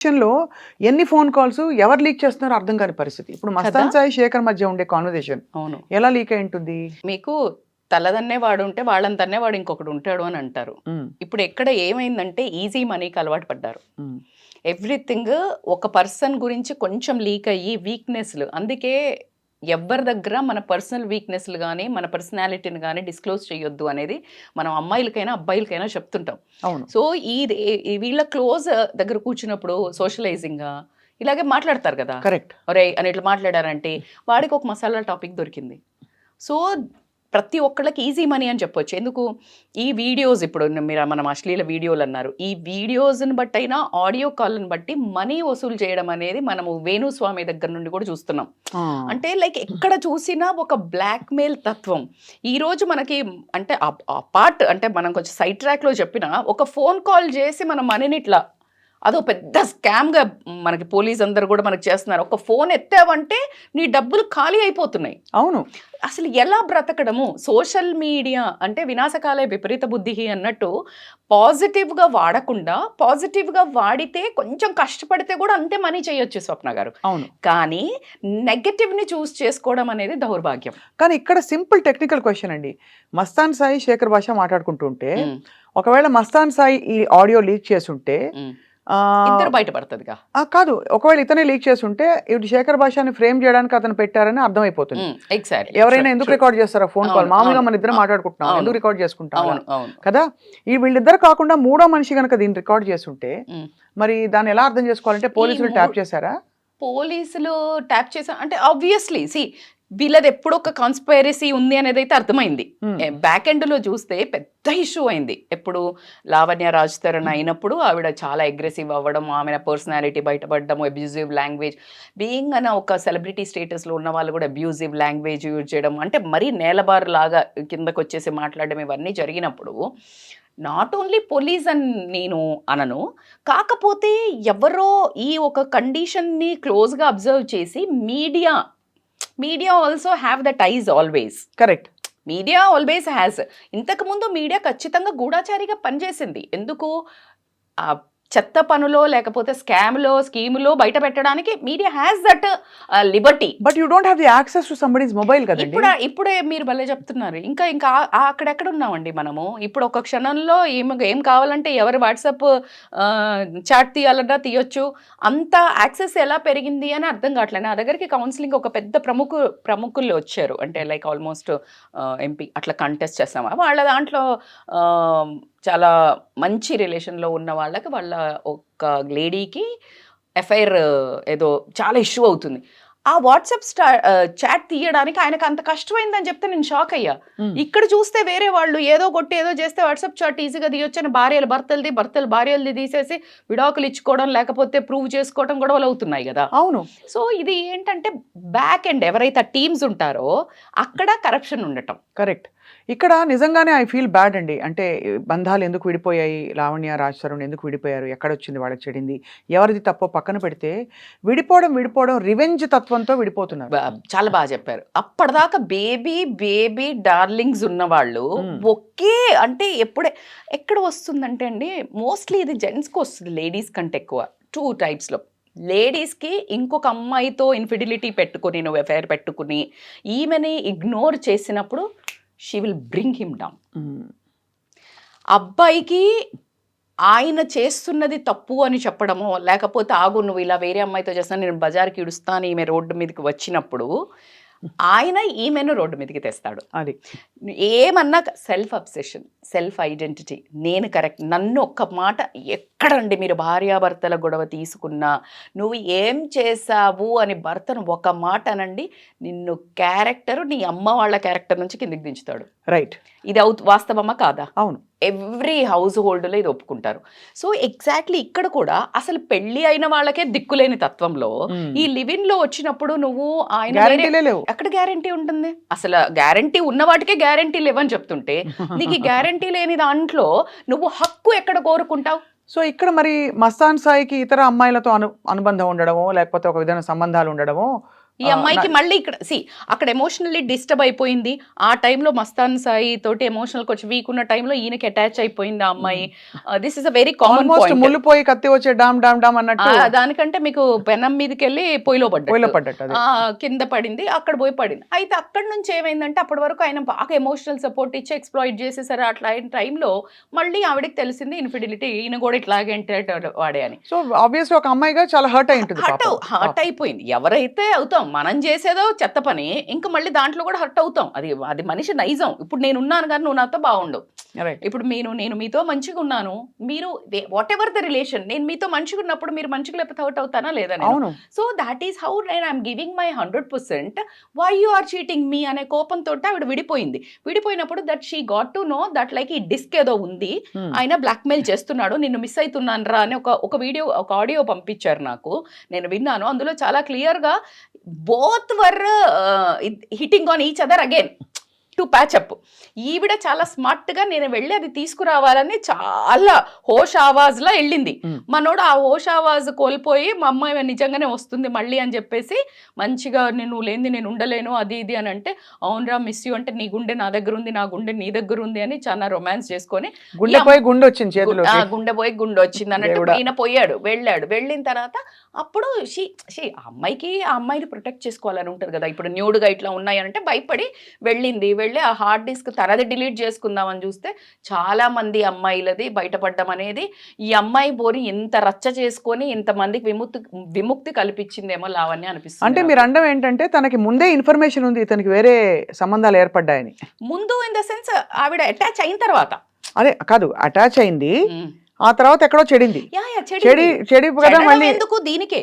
లో ఎన్ని phone calls ఎవరు లీక్ చేస్తున్నారో అర్థం కాని పరిస్థితి. ఇప్పుడు కదా! మస్తాన్ సాయి, శేఖర్ మధ్య ఉండే కాన్వర్జేషన్ అవును. ఎలా లీక్ అయి ఉంటుంది? మీకు తలదన్నే ఉంటే వాళ్ళని తన్నేవాడు ఇంకొకడు ఉంటాడు అని అంటారు. హ్మ్. ఇప్పుడు ఎక్కడ ఏమైందంటే ఈజీ మనీకి అలవాటు పడ్డారు. హ్మ్. ఎవ్రీథింగ్ ఒక పర్సన్ గురించి కొంచెం లీక్ అయ్యి వీక్‌నెస్‌లు అందుకే ఎవ్వరి దగ్గర మన పర్సనల్ వీక్‌నెస్‌లు గాని, మన పర్సనాలిటీని గాని డిస్క్లోజ్ చేయొద్దు అనేది మనం అమ్మాయిలకైనా, అబ్బాయిలకైనా చెప్తుంటాం. అవును. సో, వీళ్ళ క్లోజ్ దగ్గర కూర్చున్నప్పుడు సోషలైజింగ్‌గా ఇలాగే మాట్లాడతారు కదా! కరెక్ట్. ఒరేయ్! అని ఇట్లా మాట్లాడారంటే వాడికి ఒక మసాలా టాపిక్ దొరికింది. సో, ప్రతి ఒక్కళ్ళకి ఈజీ మనీ అని చెప్పొచ్చు. ఎందుకు? ఈ వీడియోస్ ఇప్పుడు మనం అశ్లీల వీడియోలన్నారు. ఈ వీడియోస్‌ని బట్టైనా, ఆడియో కాల్‌ని బట్టి మనీ వసూలు చేయడం అనేది మనము వేణుస్వామి దగ్గర నుండి కూడా చూస్తున్నాం. ఆ! అంటే లైక్ ఎక్కడ చూసినా ఒక బ్లాక్‌మెయిల్ తత్వం. ఈరోజు మనకి అంటే పార్ట్ అంటే మనం కొంచెం సైడ్ ట్రాక్‌లో చెప్పినా ఒక ఫోన్ కాల్ చేసి మన మనీని ఇట్లా అదో పెద్ద స్కామ్‌గా మనకి పోలీస్ అందరూ కూడా మనకు చేస్తున్నారు. ఒక ఫోన్ ఎత్తావంటే నీ డబ్బులు ఖాళీ అయిపోతున్నాయి. అవును. అసలు ఎలా బ్రతకడము? సోషల్ మీడియా అంటే వినాశకాలే విపరీత బుద్ధిః అన్నట్టు పాజిటివ్‌గా వాడకుండా, పాజిటివ్‌గా వాడితే కొంచెం కష్టపడితే కూడా అంతే మనీ చేయొచ్చు స్వప్న గారు. అవును. కానీ నెగెటివ్‌ని చూజ్ చేసుకోవడం అనేది దౌర్భాగ్యం. కానీ ఇక్కడ సింపుల్ టెక్నికల్ క్వెషన్ అండి. మస్తాన్ సాయి, శేఖర్ భాష మాట్లాడుకుంటూ ఉంటే హ్మ్. ఒకవేళ మస్తాన్ సాయి ఈ ఆడియో లీక్ చేసుంటే హ్మ్. ఆహ్, ఇద్దరు బయటపడతదిగా. కాదు. ఒకవేళ ఇతనే లీక్ చేసుంటే ఇటు శేఖర్ భాషని ఫ్రేమ్ చేయడానికి అతను పెట్టారని అర్థమైపోతుంది. ఎగ్జాక్ట్‌లీ. ఎవరైనా ట్రూ. ఎందుకు ట్రూ. రికార్డ్ చేస్తారు ఆ ఫోన్ కాల్? అవును. మామూలుగా అవును. మన ఇద్దరం మాట్లాడుకుంటున్నాం. అవును. ఎందుకు రికార్డ్ చేసుకుంటాం అలా? అవును. అవును. కదా! వీళ్ళిద్దరు కాకుండా మూడో మనిషి గనక దీన్ని రికార్డ్ చేసుంటే హ్మ్. మరి దాన్ని ఎలా అర్థం చేసుకోవాలంటే ఈ పోలీసులు ట్యాప్ చేసారా? పోలీసులు ట్యాప్ చేసా అంటే ఆబ్వియస్లీ వీళ్ళది ఎప్పుడో ఒక కాన్స్పైరసీ ఉంది అనేదైతే అర్థమైంది. హ్మ్. బ్యాక్ ఎండ్‌లో చూస్తే పెద్ద ఇష్యూ అయింది. ఎప్పుడు లావణ్య రాజ్ తరుణ్ అయినప్పుడు ఆవిడ చాలా అగ్రెసివ్ అవ్వడం, ఆమె పర్సనాలిటీ బయటపడడం, అబ్యూజివ్ లాంగ్వేజ్ బీయింగ్ అన ఒక సెలబ్రిటీ స్టేటస్‌లో ఉన్న వాళ్ళు కూడా అబ్యూజివ్ లాంగ్వేజ్ యూజ్ చేయడం అంటే మరీ నేలబారులాగా కిందకొచ్చేసి మాట్లాడడం ఇవన్నీ జరిగినప్పుడు నాట్ ఓన్లీ పోలీస్ అని నేను అనను. కాకపోతే ఎవరో ఈ ఒక కండిషన్‌ని క్లోజ్‌గా అబ్జర్వ్ చేసి media also have that ice always. Correct. Media always has. ఇంతకుముందు మీడియా ఖచ్చితంగా గూఢచారిగా పనిచేసింది. ఎందుకు? చెత్త పనులో లేకపోతే స్కామ్‌లో, స్కీమ్‌లో బయట పెట్టడానికి media has that Liberty. But you don't have the access to somebody's mobile కదండీ! ఇప్పుడే మీరు భలే చెప్తున్నారు. ఇంకా అక్కడెక్కడ ఉన్నామండి మనము. ఇప్పుడు ఒక క్షణంలో ఈమెకు ఏం కావాలంటే ఎవరి వాట్సాప్ చాట్ తీయాలన్నా తీయొచ్చు. అంత యాక్సెస్ ఎలా పెరిగింది అని అర్థం కావట్లేదు. నా దగ్గరికి కౌన్సెలింగ్ ఒక పెద్ద ప్రముఖులు వచ్చారు. అంటే లైక్ ఆల్మోస్ట్ ఎంపీ అట్లా కంటెస్ట్ చేసామా. వాళ్ళ దాంట్లో చాలా మంచి రిలేషన్‌లో ఉన్న వాళ్ళకి వాళ్ళ ఒక లేడీకి ఎఫ్ఐఆర్ ఏదో చాలా ఇష్యూ అవుతుంది. ఆ వాట్సాప్ చాట్ తీయడానికి ఆయనకు అంత కష్టమైందని చెప్తే నేను షాక్ అయ్యా. హ్మ్. ఇక్కడ చూస్తే వేరే వాళ్ళు ఏదో కొట్టి ఏదో చేస్తే వాట్సాప్ చాట్ ఈజీగా తీయొచ్చని భర్తలు భార్యలది తీసేసి విడాకులు ఇచ్చుకోవడం లేకపోతే ప్రూవ్ చేసుకోవడం గొడవలు అవుతున్నాయి గదా! అవును. సో, ఇది ఏంటంటే బ్యాక్ ఎండ్ ఎవరైతే టీమ్స్ ఉంటారో అక్కడ కరప్షన్ ఉండటం. కరెక్ట్. ఇక్కడ నిజంగానే ఐ ఫీల్ బ్యాడ్ అండి. అంటే బంధాలు ఎందుకు విడిపోయాయి? లావణ్య, రాజ్ తరుణ్ ఎందుకు విడిపోయారు? ఎక్కడొచ్చింది వాళ్ళకి చెడింది? ఎవరిది తప్పో పక్కన పెడితే విడిపోవడం రివెంజ్ తత్వంతో విడిపోతున్నారు. చాలా బాగా చెప్పారు. అప్పటిదాకా బేబీ డార్లింగ్స్ ఉన్నవాళ్ళు హ్మ్. ఒకే అంటే ఎక్కడ వస్తుందంటే అండి మోస్ట్‌లీ ఇది జెంట్స్‌కి వస్తుంది లేడీస్ కంటే ఎక్కువ. 2 టైప్స్‌లో. లేడీస్‌కి ఇంకొక అమ్మాయితో ఇన్ఫిడిలిటీ పెట్టుకొని, నువ్వు ఎఫైర్ పెట్టుకుని, ఈమెని ఇగ్నోర్ చేసినప్పుడు she will bring him down. హ్మ్. అబ్బాయికి ఆయన చేస్తున్నది తప్పు అని చెప్పడమో, లేకపోతే ఆగు నువ్వు ఇలా వేరే అమ్మాయితో చేస్తున్నావు నేను బజార్‌కి ఈడుస్తా అని ఈమె రోడ్డు మీదకి వచ్చినప్పుడు, ఆయన ఈమెను రోడ్డు మీదకి తెస్తాడు. అది. ఏమన్నా సెల్ఫ్ అబ్సెషన్, సెల్ఫ్ ఐడెంటిటీ. నేను కరెక్ట్. నన్ను ఒక్క మాట ఎక్కడండి మీరు భార్యాభర్తల గొడవ తీసుకున్నా, నువ్వు ఏం చేశావు అని భర్తను ఒక మాట అనండి, నిన్ను నీ అమ్మ వాళ్ళ క్యారెక్టర్ నుంచి కిందకి దించుతాడు. రైట్. ఇది వాస్తవమా కాదా? అవును. ఎవ్రీ హౌస్ హోల్డ్‌లో ఇది ఒప్పుకుంటారు. సో, ఎగ్జాక్ట్‌లీ ఇక్కడ కూడా అసలు పెళ్లి అయిన వాళ్ళకే దిక్కులేని తత్వంలో, హ్మ్. ఈ లివ్ ఇన్‌లో వచ్చినప్పుడు నువ్వు ఆయన గ్యారంటీలే లేవు. ఎక్కడ గ్యారంటీ ఉంటుంది? అసలు గ్యారంటీ ఉన్న వాటికే గ్యారంటీ లేవని చెప్తుంటే, నీకు ఈ గ్యారంటీ లేని దాంట్లో నువ్వు హక్కు ఎక్కడ కోరుకుంటావు? సో, ఇక్కడ మరి మస్తాన్ సాయికి ఇతర అమ్మాయిలతో అనుబంధం ఉండడమో, లేకపోతే ఒక విధమైన సంబంధాలు ఉండడమో ఈ అమ్మాయికి మళ్ళీ ఇక్కడ అక్కడ ఎమోషనల్లీ డిస్టర్బ్ అయిపోయింది. ఆ టైంలో మస్తాన్ సాయి తోటి ఎమోషనల్ కొంచెం వీక్ ఉన్న టైంలో ఈయనకి అటాచ్ అయిపోయింది ఆ అమ్మాయి. This is a very common almost point. ముళ్ళు పోయి కత్తి వచ్చే డామ్ డామ్ డామ్ అన్నట్టు దానికంటే మీకు పెనం మీదకి వెళ్ళి పొయ్యిలో పొయ్యిలో పడ్డట్టు పడ్డట్టు అది. కింద పడింది, అక్కడ పోయి పడింది. అయితే అక్కడ నుంచి ఏమైందంటే అప్పటి వరకు ఆయన బాగా ఎమోషనల్ సపోర్ట్ ఇచ్చి ఎక్స్ప్లాయిట్ చేసేసారు. అట్లా అయిన టైంలో మళ్ళీ ఆవిడకి తెలిసింది ఇన్ఫిడిలిటీ, ఈయన కూడా ఇట్లాగే వాడే అని. సో ఆబ్వియస్లీ ఒక అమ్మాయిగా చాలా హర్ట్ అయి ఉంటుంది పాపం. హర్ట్ అయిపోయింది. ఎవరైతే అవుతాం, మనం చేసేదో చెత్త పని, ఇంకా మళ్ళీ దాంట్లో కూడా హర్ట్ అవుతాం. అది మనిషి నైజం. ఇప్పుడు నేను ఉన్నాను కానీ నువ్వు నాతో బాగుండవు. Right. ఇప్పుడు నేను మీతో మంచిగా ఉన్నాను, మీరు వాట్ ఎవర్ ద రిలేషన్, నేను మీతో మంచిగా ఉన్నప్పుడు మీరు మంచిగా లేకపోతే హర్ట్ అవుతానా లేదా? అవును. So that is how I'm giving my 100%. Why you are cheating me అనే కోపంతో ఆవిడ విడిపోయింది. విడిపోయినప్పుడు that she got to know that like ఈ డిస్క్ ఏదో ఉంది, ఆయన బ్లాక్మెయిల్ చేస్తున్నాడు, నిన్ను మిస్ అవుతున్నాను రా అని ఒక వీడియో, ఒక ఆడియో పంపించారు నాకు, నేను విన్నాను. అందులో చాలా క్లియర్గా both were hitting on each other again to patch up. ఈవిడ చాలా స్మార్ట్ గా నేను వెళ్ళి అది తీసుకురావాలని చాలా హోష్ ఆవాజ్లా వెళ్ళింది. మనోడు ఆ హోష్ ఆవాజ్ కోల్పోయి మా అమ్మాయి నిజంగానే వస్తుంది మళ్ళీ అని చెప్పేసి మంచిగా నువ్వు లేనిది నేను ఉండలేను అది ఇది అని అంటే, అవునరా మిస్ యూ అంటే, నీ గుండె నా దగ్గర ఉంది, నా గుండె నీ దగ్గర ఉంది అని చాలా రొమాన్స్ చేసుకొని గుండె పోయి గుండె వచ్చింది చేతిలో, గుండె పోయి గుండె వచ్చింది అన్నట్టు ఈయన పోయాడు. వెళ్ళిన తర్వాత అప్పుడు ఆ అమ్మాయిని ప్రొటెక్ట్ చేసుకోవాలని ఉంటుంది కదా. ఇప్పుడు న్యూడ్గా ఇట్లా ఉన్నాయనంటే భయపడి వెళ్ళి ఆ హార్డ్ డిస్క్ తనది డిలీట్ చేసుకుందామని చూస్తే చాలా మంది అమ్మాయిలది బయటపడడం అనేది, ఈ అమ్మాయి బోరి ఇంత రచ్చ చేసుకొని ఇంతమందికి విముక్తి కల్పించిందేమో లావణ్య అనిపిస్తుంది. అంటే మీరు అండం ఏంటంటే తనకి ముందే ఇన్ఫర్మేషన్ ఉంది ఇతనికి వేరే సంబంధాలు ఏర్పడ్డాయని. ముందు ఇన్ ద సెన్స్ ఆవిడ అటాచ్ అయిన తర్వాత, అదే కాదు అటాచ్ అయింది, ఆ తర్వాత ఎక్కడో చెడింది. చెడి కదా మళ్ళీ ఎందుకు దీనికే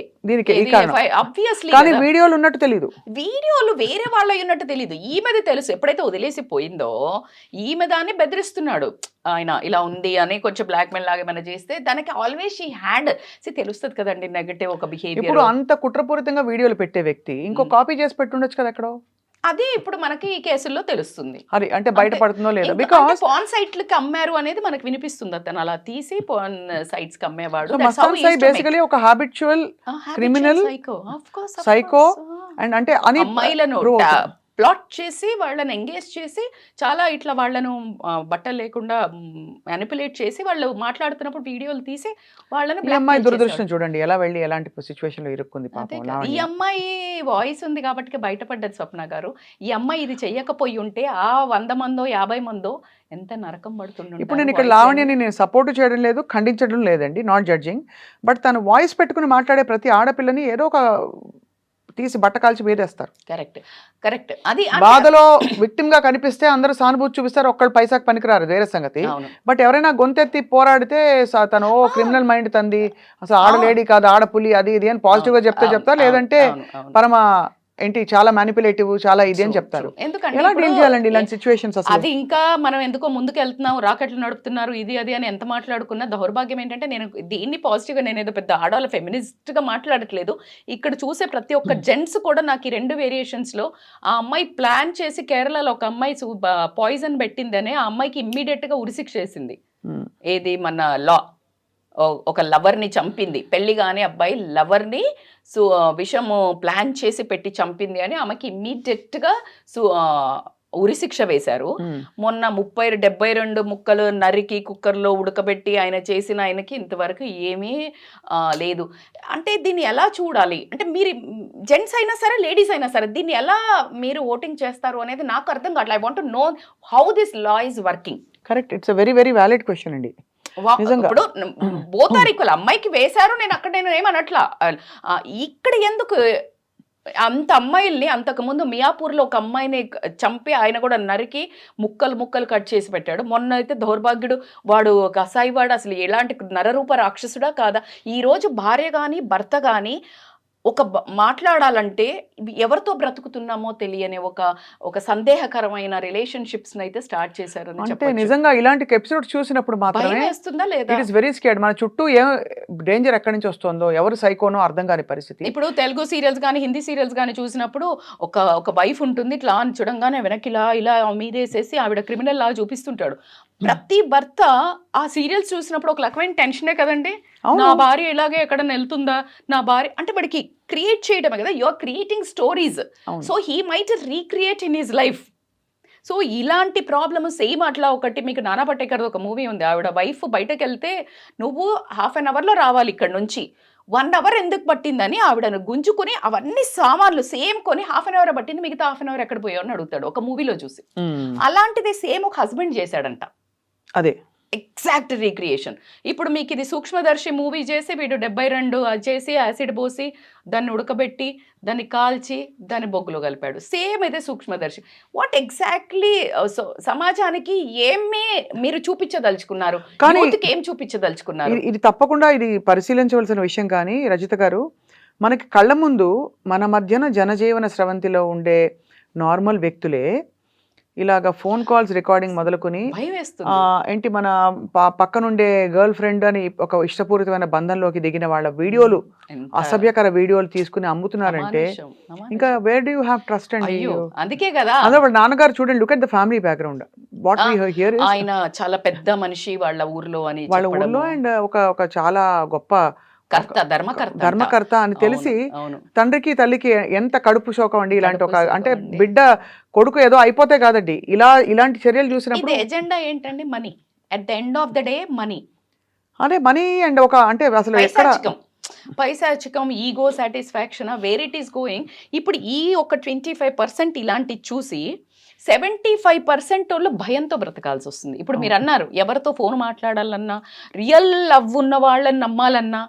ఈ కారణం. ఆబ్వియస్లీ కానీ వీడియోలు ఉన్నట్టు తెలియదు, వీడియోలు వేరే వాళ్ళ ఉన్నట్టు తెలియదు, ఈమెది తెలుసు. ఎప్పుడైతే వదిలేసి పోయిందో ఈమె దాన్ని బెదిరిస్తున్నాడు ఆయన, ఇలా ఉంది అని కొంచెం బ్లాక్ మెయిల్ లాగా ఏమైనా చేస్తే దానికి ఆల్వేస్ షీ హ్యాడ్ తెలుస్తుంది కదండి నెగటివ్ ఒక బిహేవియర్. ఇప్పుడు అంత కుట్రపూరితంగా వీడియోలు పెట్టే వ్యక్తి ఇంకో కాపీ చేసి పెట్టుండొచ్చు కదా ఎక్కడో. అది ఇప్పుడు మనకి ఈ కేసుల్లో తెలుస్తుంది. అది అంటే బయటపడుతుందో లేదో, బికాజ్ పాన్ సైట్లకి అమ్మారు అనేది మనకు వినిపిస్తుంది. అతను అలా తీసి పాన్ సైట్స్ కి అమ్మేవాడు. మస్తాన్ సాయి బేసికలీ ఒక హాబిచువల్ క్రిమినల్, సైకో అండ్ అంటే అని అమ్మాయిలను ప్లాట్ చేసి వాళ్ళని ఎంగేజ్ చేసి చాలా ఇట్లా వాళ్ళను బట్టలు లేకుండా మ్యానిపులేట్ చేసి వాళ్ళు మాట్లాడుతున్నప్పుడు వీడియోలు తీసి వాళ్ళని. ఈ అమ్మాయి దురదృష్టం చూడండి ఎలా వెళ్ళి ఎలాంటి సిచ్యువేషన్ లో ఇరుక్కుంది పాపం. ఈ అమ్మాయి వాయిస్ ఉంది కాబట్టి బయటపడ్డది స్వప్న గారు. ఈ అమ్మాయి ఇది చెయ్యకపోయి ఉంటే ఆ 100 మందో 50 మందో ఎంత నరకం పడుతుంది. ఇప్పుడు నేను ఇక్కడ లావణ్యని నేను సపోర్ట్ చేయడం లేదు, ఖండించడం లేదండి, నాట్ జడ్జింగ్, బట్ తను వాయిస్ పెట్టుకుని మాట్లాడే ప్రతి ఆడపిల్లని ఏదో ఒక తీసి బట్ట కాల్చి వేరేస్తారు. కరెక్ట్. అది బాధలో విక్టిమ్ గా కనిపిస్తే అందరూ సానుభూతి చూపిస్తారు, ఒక్కళ్ళు పైసాకు పనికిరారు, వేరే సంగతి. బట్ ఎవరైనా గొంతెత్తి పోరాడితే తను క్రిమినల్ మైండ్ తంది, అసలు ఆడలేడీ కాదు ఆడపులి అది ఇది అని పాజిటివ్ గా చెప్తారు, లేదంటే పరమ ఏంటి చాలా మ్యానిపులేటివ్ చాలా ఇది అని చెప్తారు. ఎలా డీల్ చేయాలండి ఇలాంటి సిచ్యువేషన్స్? అది ఇంకా మనం ఎందుకో ముందుకు వెళ్తున్నాం, రాకెట్లు నడుపుతున్నారు ఇది అది అని ఎంత మాట్లాడుకున్నా దౌర్భాగ్యం ఏంటంటే నేను దీన్ని పాజిటివ్గా, నేను ఏదో పెద్ద ఆడవాళ్ళ ఫెమినిస్ట్ గా మాట్లాడట్లేదు. ఇక్కడ చూసే ప్రతి ఒక్క జెంట్స్ కూడా నాకు ఈ 2 వేరియేషన్స్ లో ఆ అమ్మాయి ప్లాన్ చేసి కేరళలో ఒక అమ్మాయి పాయిజన్ పెట్టిందనే ఆ అమ్మాయికి ఇమ్మీడియట్ గా ఉరిశిక్ష వేసింది. ఏది మన లా ఒక లవర్ని చంపింది, పెళ్లి కాని అబ్బాయి లవర్ని విషము ప్లాన్ చేసి పెట్టి చంపింది అని ఆమెకి ఇమ్మీడియట్గా ఉరిశిక్ష వేశారు. మొన్న 72 ముక్కలు నరికి కుక్కర్లో ఉడకబెట్టి ఆయన చేసిన ఆయనకి ఇంతవరకు ఏమీ లేదు. అంటే దీన్ని ఎలా చూడాలి అంటే మీరు జెంట్స్ అయినా సరే లేడీస్ అయినా సరే దీన్ని ఎలా మీరు ఓటింగ్ చేస్తారు అనేది నాకు అర్థం కావట్లేదు. I want to know how this law is working. Correct, it's very very valid question అండి. ఇప్పుడు బోతారికులు అమ్మాయికి వేశారు, నేను ఏమనట్లా. ఇక్కడ ఎందుకు అంత అమ్మాయిల్ని, అంతకుముందు మియాపూర్లో ఒక అమ్మాయిని చంపి ఆయన కూడా నరికి ముక్కలు కట్ చేసి పెట్టాడు. మొన్న అయితే దౌర్భాగ్యుడు వాడు కసాయివాడు, అసలు ఎలాంటి నరరూప రాక్షసుడా కాదా? ఈరోజు భార్య కానీ భర్త కానీ ఒక మాట్లాడాలంటే ఎవరితో బ్రతుకుతున్నామో తెలియని ఒక సందేహకరమైన రిలేషన్షిప్స్ అయితే స్టార్ట్ చేశారు. అంటే నిజంగా ఇలాంటి ఎపిసోడ్ చూసినప్పుడు మాత్రమే వేస్తుందా లేదా? It is very scared. మన చుట్టూ ఏం డేంజర్ ఎక్కడి నుంచి వస్తుందో, ఎవరు సైకోనో అర్థం కాని పరిస్థితి. ఇప్పుడు తెలుగు సీరియల్స్ కానీ హిందీ సీరియల్స్ కానీ చూసినప్పుడు ఒక వైఫ్ ఉంటుంది, ఇట్లా చూడంగానే వెనక్కి ఇలా మీదేసేసి ఆవిడ క్రిమినల్ లాగా చూపిస్తుంటాడు. ప్రతి భర్త ఆ సీరియల్స్ చూసినప్పుడు ఒక రకమైన టెన్షనే కదండి. అవును. నా భార్య ఇలాగే ఎక్కడైనా వెళ్తుందా, నా భార్య అంటే వాడికి క్రియేట్ చేయడమే కదా, యు ఆర్ క్రియేటింగ్ స్టోరీస్. అవును. So he might recreate in his life. So ఇలాంటి ప్రాబ్లమ్ సేమ్ అట్లా ఒకటి మీకు నానా పటేకర్ ఒక మూవీ ఉంది. ఆవిడ వైఫ్ బయటకు వెళ్తే నువ్వు హాఫ్ అన్ అవర్లో రావాలి ఇక్కడ నుంచి, 1 అవర్ ఎందుకు పట్టిందని ఆవిడను గుంజుకుని అవన్నీ సామాన్లు సేమ్ కొని హాఫ్ అన్ అవర్ పట్టింది, మిగతా హాఫ్ అన్ అవర్ ఎక్కడ పోయావు అని అడుగుతాడు ఒక మూవీలో చూసి. అలాంటిది సేమ్ ఒక హస్బెండ్ చేశాడంట, అదే ఎగ్జాక్ట్ రీక్రియేషన్. ఇప్పుడు మీకు ఇది సూక్ష్మదర్శి మూవీ చేసి వీడు 72 అది చేసి యాసిడ్ పోసి దాన్ని ఉడకబెట్టి దాన్ని కాల్చి దాన్ని బొగ్గులో కలిపాడు. సేమ్ అయితే సూక్ష్మదర్శి. వాట్ ఎగ్జాక్ట్లీ సమాజానికి ఏమి మీరు చూపించదలుచుకున్నారు, కానీ యూత్కి ఏం చూపించదలుచుకున్నారు? ఇది తప్పకుండా ఇది పరిశీలించవలసిన విషయం. కానీ రజిత గారు, మనకి కళ్ళ ముందు మన మధ్యన జనజీవన స్రవంతిలో ఉండే నార్మల్ వ్యక్తులే ఇలాగ ఫోన్ కాల్స్ రికార్డింగ్ మొదలుకొని భయం వేస్తుంది. ఏంటి మన పక్కనుండే గర్ల్ ఫ్రెండ్ అని ఒక ఇష్టపూరితమైన బంధంలోకి దిగిన వాళ్ళ వీడియోలు, అసభ్యకర వీడియోలు తీసుకుని అమ్ముతున్నారంటే ఇంకా where do you have trust అండి? అందుకే కదా అదే వాళ్ళ నాన్నగారు చూడండి, look at the family background. What we hear is ఆయన చాలా పెద్ద మనిషి వాళ్ళ ఊర్లో అని వాళ్ళ ఊర్లో, అండ్ ఒక చాలా గొప్ప ధర్మకర్త అని తెలిసి తండ్రికి తల్లికి ఎంత కడుపు శోకం అండి. ఇలాంటి ఒక అంటే బిడ్డ కొడుకు ఏదో అయిపోతే కాదండి, ఇలాంటి చర్యలు చూసినప్పుడు ఎజెండా ఏంటండి? Money. At the end of the day money. అదే మనీ అండ్ ఒక అంటే అసలు ఎక్కడ పైశాచికం, ego satisfaction, where it is going. ఇప్పుడు ఈ ఒక 25% ఇలాంటి చూసి 75% వాళ్ళు భయంతో బ్రతకాల్సి వస్తుంది. ఇప్పుడు మీరు అన్నారు ఎవరితో ఫోన్ మాట్లాడాలన్నా, రియల్ లవ్ ఉన్న వాళ్ళని నమ్మాలన్నా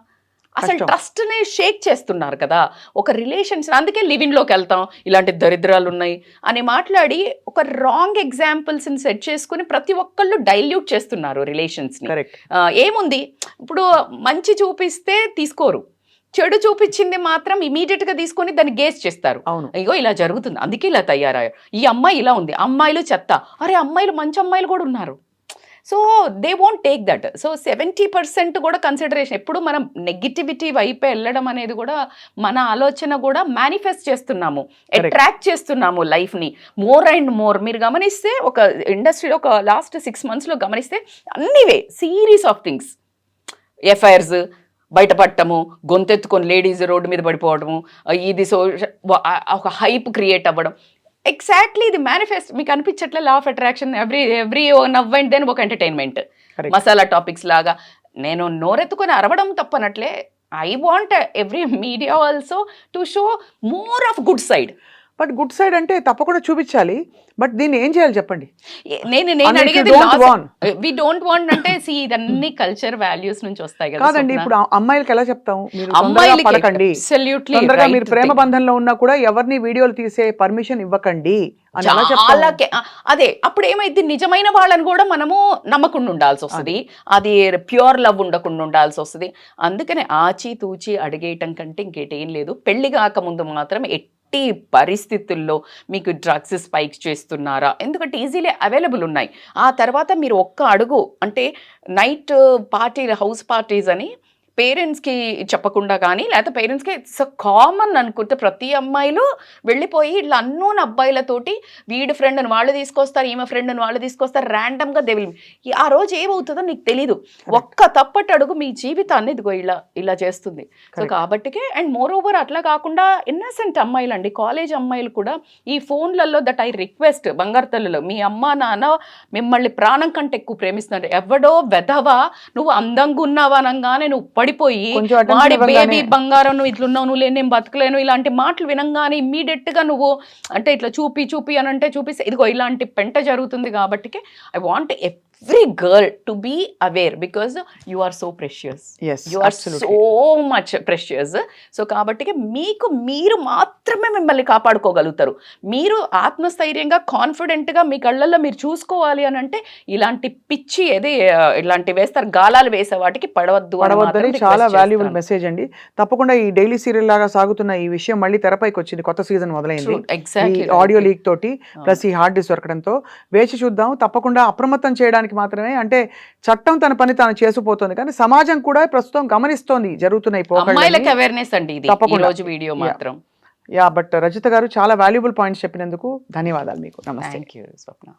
అసలు ట్రస్ట్ ని షేక్ చేస్తున్నారు కదా ఒక రిలేషన్స్. అందుకే లివింగ్ లోకి వెళ్తాం, ఇలాంటి దరిద్రాలు ఉన్నాయి అని మాట్లాడి ఒక రాంగ్ ఎగ్జాంపుల్స్ ని సెట్ చేసుకుని ప్రతి ఒక్కళ్ళు డైల్యూట్ చేస్తున్నారు రిలేషన్స్ ని. ఏముంది ఇప్పుడు మంచి చూపిస్తే తీసుకోరు, చెడు చూపించింది మాత్రం ఇమీడియట్ గా తీసుకొని దాన్ని గేస్ చేస్తారు. ఇగో ఇలా జరుగుతుంది అందుకే ఇలా తయారయ్యారు, ఈ అమ్మాయి ఇలా ఉంది, అమ్మాయిలు చెత్త, అరే అమ్మాయిలు మంచి అమ్మాయిలు కూడా ఉన్నారు. So they won't take that. So 70% కూడా కన్సిడరేషన్. ఎప్పుడు మనం నెగిటివిటీ వైపు వెళ్ళడం అనేది కూడా మన ఆలోచన కూడా మేనిఫెస్ట్ చేస్తున్నాము, అట్రాక్ట్ చేస్తున్నాము లైఫ్ని మోర్ అండ్ మోర్. మీరు గమనిస్తే ఒక ఇండస్ట్రీలో ఒక లాస్ట్ 6 monthsలో గమనిస్తే anyway series of things, FIRs బయటపడటము, గొంతెత్తుకొని లేడీస్ రోడ్డు మీద పడిపోవడము, ఇది ఒక హైప్ క్రియేట్ అవ్వడం. ఎగ్జాక్ట్లీ ఇది మేనిఫెస్ట్. మీకు అనిపించట్లే law of attraction? Every now and then ఒక ఎంటర్టైన్మెంట్ మసాలా టాపిక్స్ లాగా. నేను నోరెత్తుకొని అరవడం తప్పనట్లే, I want every media also to show more of good side. But good side అంటే తప్పకుండా చూపించాలి, బట్ దీన్ని ఏం చేయాలి చెప్పండి? నేను అడిగేది వి డోంట్ వాంట్ అంటే ఇదన్నీ కల్చర్ వాల్యూస్ నుంచి వస్తాయి కదా. కాదండి, ఇప్పుడు అమ్మాయిలకి ఎలా చెప్తాము, మీరు పడకండి, తొందరగా మీరు ప్రేమ బంధంలో ఉన్నా కూడా ఎవరిని వీడియోలు తీసే పర్మిషన్ ఇవ్వకండి అని ఎలా చెప్తాము? అదే అప్పుడు ఏమైంది, నిజమైన వాళ్ళని కూడా మనము నమ్మకుండా ఉండాల్సి వస్తుంది, అది ప్యూర్ లవ్ ఉండకుండా ఉండాల్సి వస్తుంది. అందుకనే ఆచి తూచి అడిగేయటం కంటే ఇంకేటేం లేదు. పెళ్లి కాకముందు మాత్రం పరిస్థితుల్లో మీకు డ్రగ్స్ స్పైక్ చేస్తున్నారా, ఎందుకంటే ఈజీలీ అవైలబుల్ ఉన్నాయి. ఆ తర్వాత మీరు ఒక్క అడుగు అంటే నైట్ పార్టీ, హౌస్ పార్టీస్ అని పేరెంట్స్కి చెప్పకుండా కానీ, లేకపోతే పేరెంట్స్కి ఇట్స్ కామన్ అనుకుంటే ప్రతి అమ్మాయిలు వెళ్ళిపోయి ఇట్లా అన్నోన్ అబ్బాయిలతోటి వీడి ఫ్రెండ్ని వాళ్ళు తీసుకొస్తారు, ఈమె ఫ్రెండ్ని వాళ్ళు తీసుకొస్తారు, ర్యాండమ్గా దేవుళ్ళు. ఆ రోజు ఏమవుతుందో నీకు తెలీదు. ఒక్క తప్పటి అడుగు మీ జీవితాన్ని ఇదిగో ఇలా చేస్తుంది. సో కాబట్టికే అండ్ మోర్ ఓవర్ అట్లా కాకుండా ఇన్నసెంట్ అమ్మాయిలు అండి, కాలేజ్ అమ్మాయిలు కూడా ఈ ఫోన్లలో దట్ ఐ రిక్వెస్ట్, బంగారు తల్లులు మీ అమ్మ నాన్న మిమ్మల్ని ప్రాణం కంటే ఎక్కువ ప్రేమిస్తున్నారు. ఎవడో వెధవా నువ్వు అందంగా ఉన్నావా అనగానే నువ్వు పడిపోయి వాడి బేబీ బంగారం నువ్వు ఇట్లున్నావు, నువ్వు లేని నేను బతకలేను, ఇలాంటి మాటలు వినంగానే ఇమ్మీడియట్ గా నువ్వు అంటే ఇట్లా చూపి అని అంటే చూపిస్తే ఇదిగో ఇలాంటి పెంట జరుగుతుంది. కాబట్టి I want every girl to be aware because you are so precious. Yes, you are absolutely. so much precious. So కాబట్టి మీరు మాత్రమే మిమ్మల్ని కాపాడుకోగలుగుతారు. మీరు ఆత్మస్థైర్యంగా కాన్ఫిడెంట్గా మీ కళ్ళల్లో మీరు చూసుకోవాలి అని అంటే ఇలాంటి పిచ్చి ఇలాంటి వేస్తారు, గాలాలు వేసే వాటికి పడవద్దని చాలా వాల్యుబుల్ మెసేజ్ అండి. తప్పకుండా ఈ డైలీ సీరియల్ లాగా సాగుతున్న ఈ విషయం మళ్ళీ తెరపైకి వచ్చింది, కొత్త సీజన్ మొదలైంది ఆడియో లీక్ తోటి, ప్లస్ ఈ హార్డ్ డిస్క్ దొరకడంతో. వేచి చూద్దాం. తప్పకుండా అప్రమత్తం చేయడానికి మాత్రమే, అంటే చట్టం తన పని తాను చేసుకుపోతుంది, కానీ సమాజం కూడా ప్రస్తుతం గమనిస్తోంది జరుగుతున్నాయి అమ్మాయిలకు అవేర్నెస్ అండి ఇది ఈ రోజు వీడియో మాత్రం. బట్ రజిత గారు చాలా వాల్యుబుల్ పాయింట్స్ చెప్పినందుకు ధన్యవాదాలు మీకు. నమస్తే. థాంక్యూ స్వప్న.